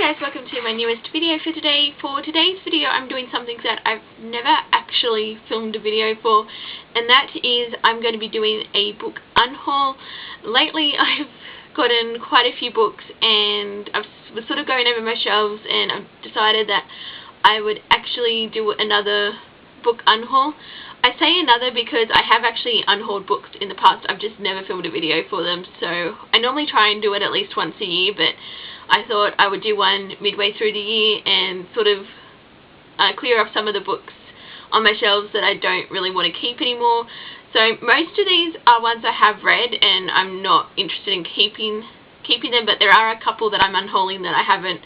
guys, welcome to my newest video for today. For today's video I'm doing something that I've never actually filmed a video for, and that is I'm going to be doing a book unhaul. Lately I've gotten quite a few books and I was sort of going over my shelves, and I've decided that I would actually do another book unhaul. I say another because I have actually unhauled books in the past. I've just never filmed a video for them, so I normally try and do it at least once a year, but I thought I would do one midway through the year and sort of clear off some of the books on my shelves that I don't really want to keep anymore. So most of these are ones I have read and I'm not interested in keeping them, but there are a couple that I'm unhauling that I haven't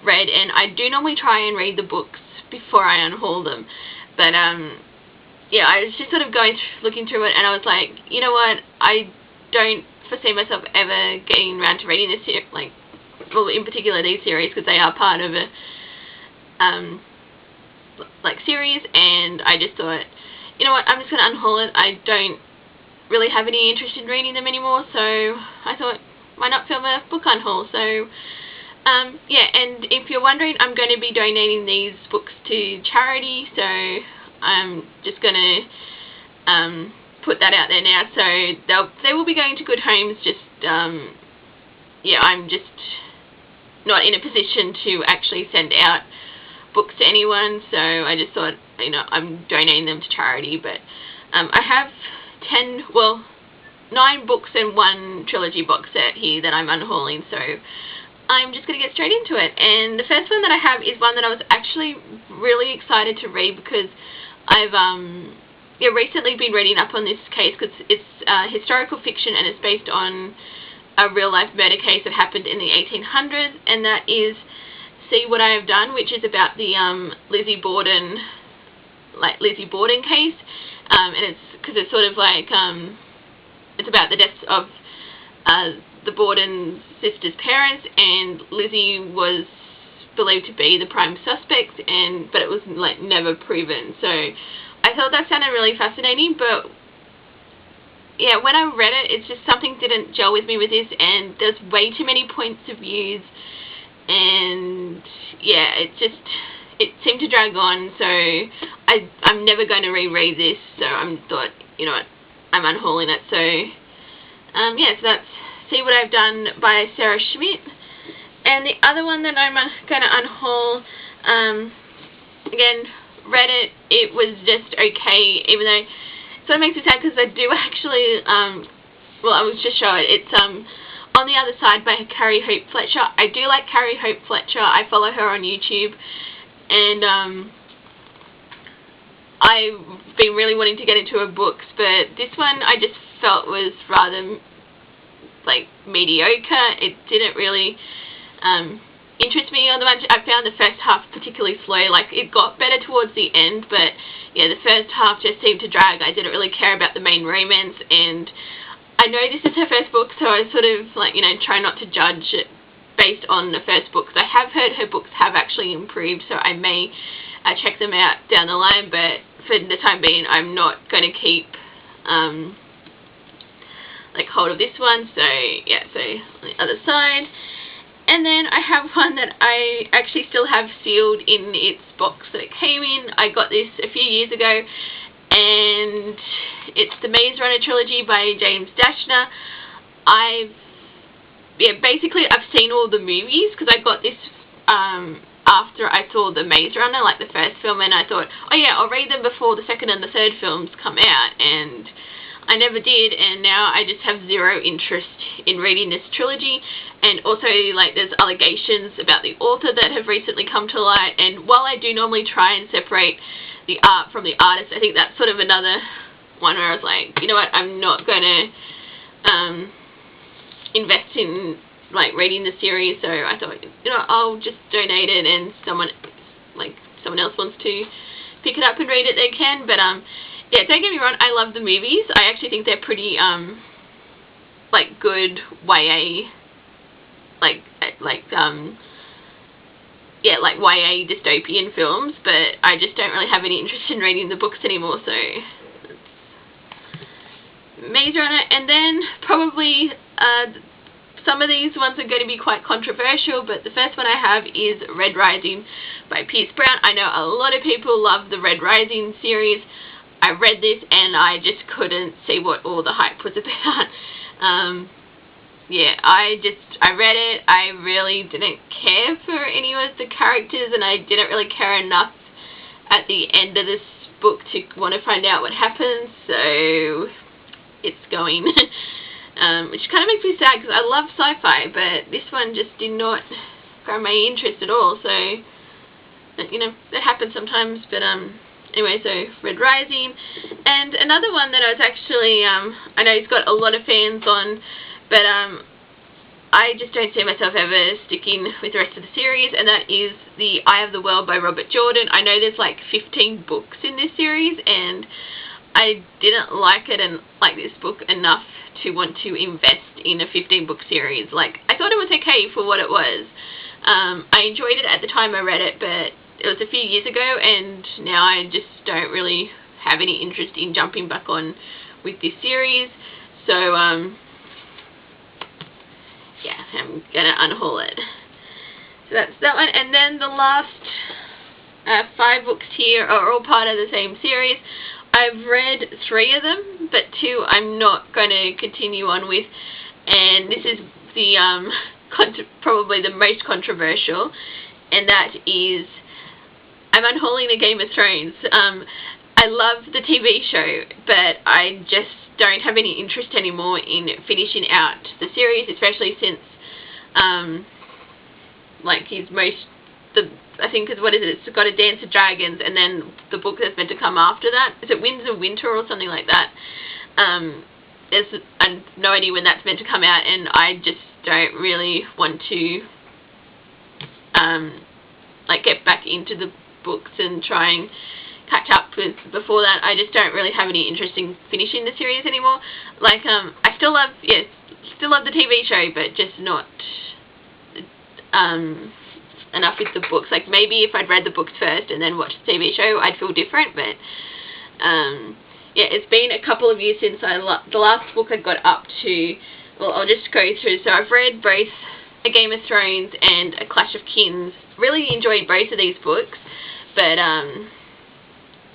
read, and I do normally try and read the books before I unhaul them. But yeah, I was just sort of looking through it, and I was like, you know what, I don't foresee myself ever getting around to reading this, well, in particular these series, because they are part of a series, and I just thought, you know what, I'm just going to unhaul it. I don't really have any interest in reading them anymore, so I thought, why not film a book unhaul? So yeah, and if you're wondering, I'm going to be donating these books to charity, so I'm just going to put that out there now. So they will be going to good homes. Just yeah, I'm just not in a position to actually send out books to anyone, so I just thought, you know, I'm donating them to charity. But I have 9 books and 1 trilogy box set here that I'm unhauling, so I'm just going to get straight into it. And the first one that I have is one that I was actually really excited to read, because I've recently been reading up on this case, because it's historical fiction and it's based on a real life murder case that happened in the 1800s, and that is See What I Have Done, which is about the Lizzie Borden case, and it's because it's sort of like it's about the deaths of the Borden sisters' parents, and Lizzie was believed to be the prime suspect, but it was never proven. So I thought that sounded really fascinating, but yeah, when I read it, it's just something didn't gel with me with this, and there's way too many points of views, and yeah, it seemed to drag on. So I'm never going to reread this, so I thought, you know what, I'm unhauling it. So yeah, so that's See What I've Done by Sarah Schmidt. And the other one that I'm going to unhaul, again, read it, it was just okay, even though it sort of makes me sad, because I do actually, well, I will just show it. It's On the Other Side by Carrie Hope Fletcher. I do like Carrie Hope Fletcher. I follow her on YouTube, and I've been really wanting to get into her books, but this one I just felt was rather mediocre. It didn't really interest me on the bunch. I found the first half particularly slow. It got better towards the end, but yeah, the first half just seemed to drag. I didn't really care about the main romance, and I know this is her first book, so I sort of try not to judge it based on the first book, because I have heard her books have actually improved, so I may check them out down the line, but for the time being I'm not going to keep hold of this one. So yeah, so On the Other Side. And then I have one that I actually still have sealed in its box that it came in. I got this a few years ago, and it's the Maze Runner trilogy by James Dashner. Basically I've seen all the movies, because I got this after I saw the Maze Runner, the first film, and I thought, oh yeah, I'll read them before the second and the third films come out, and I never did, and now I just have zero interest in reading this trilogy. And also, there's allegations about the author that have recently come to light, and while I do normally try and separate the art from the artist, I think that's sort of another one where I was like, you know what, I'm not going to invest in reading the series. So I thought, you know, I'll just donate it, and someone else wants to pick it up and read it, they can. But yeah, don't get me wrong, I love the movies. I actually think they're pretty good YA, YA dystopian films, but I just don't really have any interest in reading the books anymore. So Maze Runner. And then probably some of these ones are going to be quite controversial, but the first one I have is Red Rising by Pierce Brown. I know a lot of people love the Red Rising series. I read this and I just couldn't see what all the hype was about. Yeah, I read it. I really didn't care for any of the characters, and I didn't really care enough at the end of this book to want to find out what happens, so it's going. Which kind of makes me sad because I love sci-fi, but this one just did not grab my interest at all, so, you know, that happens sometimes, but, anyway, so Red Rising. And another one that I was actually, I know he's got a lot of fans on, but I just don't see myself ever sticking with the rest of the series, and that is The Eye of the World by Robert Jordan. I know there's like 15 books in this series, and I didn't like it and like this book enough to want to invest in a 15-book series. Like, I thought it was okay for what it was. I enjoyed it at the time I read it, but it was a few years ago, and now I just don't really have any interest in jumping back on with this series. So, yeah, I'm gonna unhaul it. So that's that one, and then the last 5 books here are all part of the same series. I've read 3 of them, but 2 I'm not going to continue on with, and this is the probably the most controversial, and that is I'm unhauling a Game of Thrones. I love the TV show, but I just don't have any interest anymore in finishing out the series, especially since, like, I think, what is it, it's got a Dance of Dragons, and then the book that's meant to come after that, is it Winds of Winter or something like that? I have no idea when that's meant to come out, and I just don't really want to, like, get back into the books and try and catch up with before that. I just don't really have any interest in finishing the series anymore. Like, I still love the TV show, but just not enough with the books. Like, maybe if I'd read the books first and then watched the TV show, I'd feel different, but yeah, it's been a couple of years since the last book I got up to. Well, I'll just go through. So I've read both A Game of Thrones and A Clash of Kings. Really enjoyed both of these books, but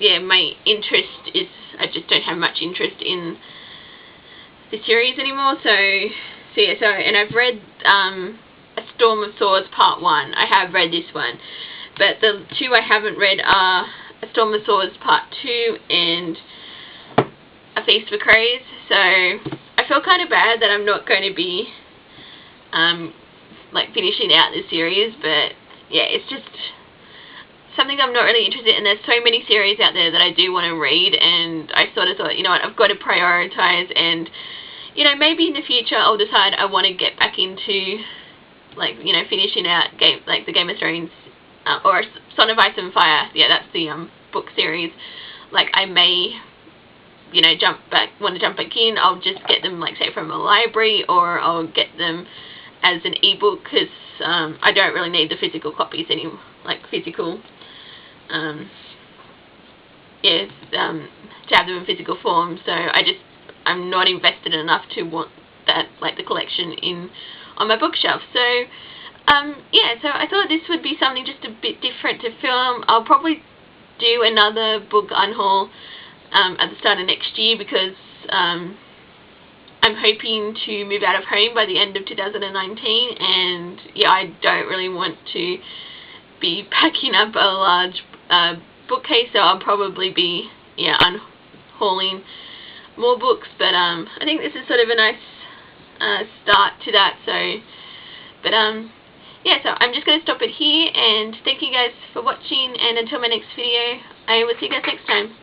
yeah, my interest is, I just don't have much interest in the series anymore. So yeah, and I've read A Storm of Swords Part 1. I have read this one, but the 2 I haven't read are A Storm of Swords Part 2 and A Feast for Crows. So I feel kind of bad that I'm not going to be like finishing out this series, but yeah, it's just something I'm not really interested in. There's so many series out there that I do want to read, and I sort of thought, you know what, I've got to prioritize, and, you know, maybe in the future I'll decide I want to get back into, like, you know, finishing out the Game of Thrones, or Song of Ice and Fire. Yeah, that's the book series. Like, I may, you know, want to jump back in. I'll just get them, like, say, from a library, or I'll get them as an ebook, because I don't really need the physical copies anymore, like physical, yeah, to have them in physical form. So I'm not invested enough to want that, like, the collection on my bookshelf. So yeah, so I thought this would be something just a bit different to film. I'll probably do another book unhaul at the start of next year, because I'm hoping to move out of home by the end of 2019, and yeah, I don't really want to be packing up a large bookcase, so I'll probably be, yeah, unhauling more books, but I think this is sort of a nice start to that. So, but yeah, so I'm just going to stop it here, and thank you guys for watching, and until my next video, I will see you guys next time.